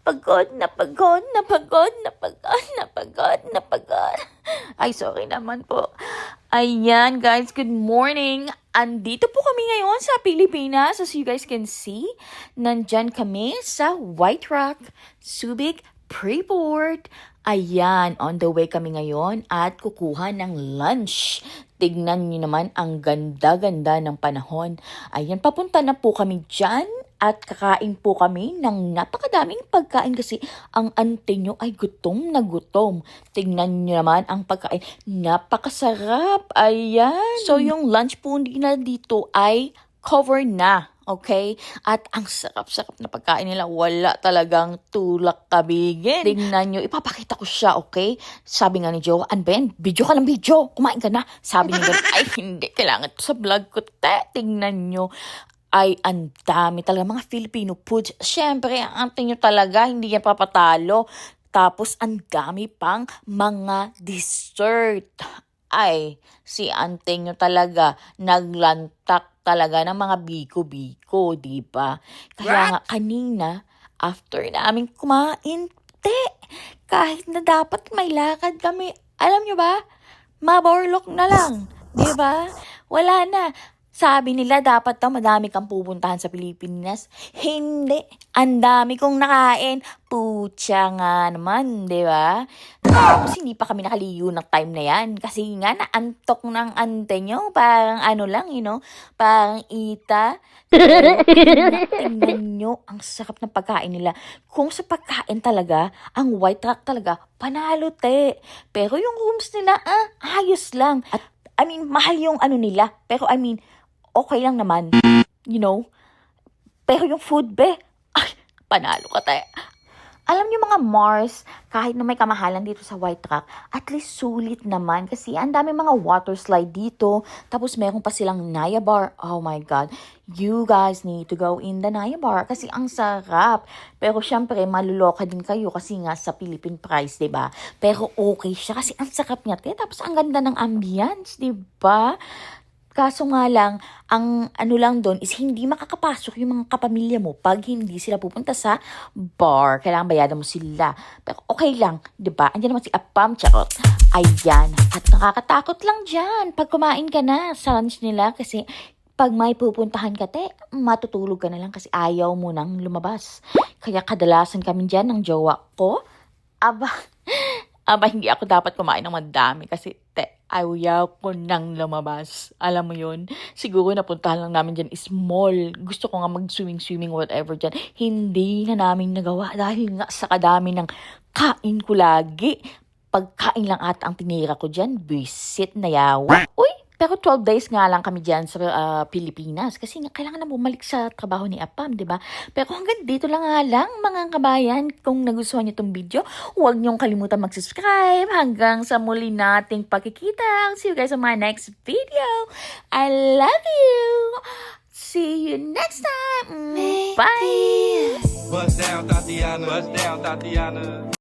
Pagod na pagod na pagod na pagod na pagod na pagod. Ay, sorry naman po. Ayan, guys, good morning. Andito po kami ngayon sa Pilipinas. As you guys can see, nandyan kami sa White Rock, Subic, Freeport. Ayan, on the way kami ngayon at kukuha ng lunch. Tignan niyo naman ang ganda-ganda ng panahon. Ayan, papunta na po kami dyan at kakain po kami ng napakadaming pagkain kasi ang ante nyo ay gutom na gutom. Tignan nyo naman ang pagkain. Napakasarap. Ayan. So, yung lunch po nila dito ay cover na. Okay? At ang sarap-sarap na pagkain nila. Wala talagang tulak kabigin. Tingnan nyo. Ipapakita ko siya, okay? Sabi nga ni Joe, Ben, video ka ng video. Kumain ka na. Sabi niya, ay hindi. Kailangan to sa vlog ko. Tingnan nyo. Ay, ang dami talaga mga Filipino foods. Siyempre, ang ante nyo talaga, hindi yan papatalo. Tapos, ang dami pang mga dessert. Ay, si ante nyo talaga, naglantak talaga ng mga biko-biko, di ba? Kaya nga kanina, after namin kumain, kahit na dapat may lakad kami, alam nyo ba? Maborlok na lang, di ba? Wala na. Sabi nila dapat daw madami kang pupuntahan sa Pilipinas. Hindi. Ang dami kong nakain. Putya nga naman, di ba? Tapos hindi pa kami nakaligo ng time na yan. Kasi nga naantok ng ante nyo. Parang ano lang, parang ita. Pero tingnan nyo, ang sarap ng pagkain nila. Kung sa pagkain talaga, ang White Rock talaga, panalo Pero yung rooms nila, ayos lang. At mahal yung ano nila. Pero okay lang naman. Pero yung food, ay, panalo ka Alam niyo mga Mars, kahit na may kamahalan dito sa White Rock, at least sulit naman kasi ang dami mga water slide dito. Tapos meron pa silang Naya Bar. Oh my God. You guys need to go in the Naya Bar kasi ang sarap. Pero syempre, maluloka din kayo kasi nga sa Philippine price, diba? Pero okay siya kasi ang sarap niya. Tapos ang ganda ng ambience, diba? Kaso nga lang, ang ano lang doon is hindi makakapasok yung mga kapamilya mo pag hindi sila pupunta sa bar. Kailangan bayadan mo sila. Pero okay lang, di ba? Andiyan naman si Apam, charot. Ayan. At nakakatakot lang dyan pag kumain ka na sa lunch nila kasi pag may pupuntahan ka, matutulog ka na lang kasi ayaw mo nang lumabas. Kaya kadalasan kami dyan ng jowa ko. Hindi ako dapat kumain ng madami kasi ayaw ko nang lumabas. Alam mo yun? Siguro napuntahan lang namin dyan is mall. Gusto ko nga mag-swimming, whatever dyan. Hindi na namin nagawa dahil nga sa kadami ng kain ko lagi. Pagkain lang ata ang tinira ko dyan. Visit na yawa. Uy! Pero 12 days nga lang kami dyan sa Pilipinas kasi nga kailangan na bumalik sa trabaho ni Apam, di ba? Pero hanggang dito lang nga lang, mga kabayan. Kung nagustuhan niyo itong video, huwag niyong kalimutan mag-subscribe. Hanggang sa muli nating pagkikita. See you guys on my next video. I love you. See you next time. Bye. Bust down, Tatiana. Bust down, Tatiana.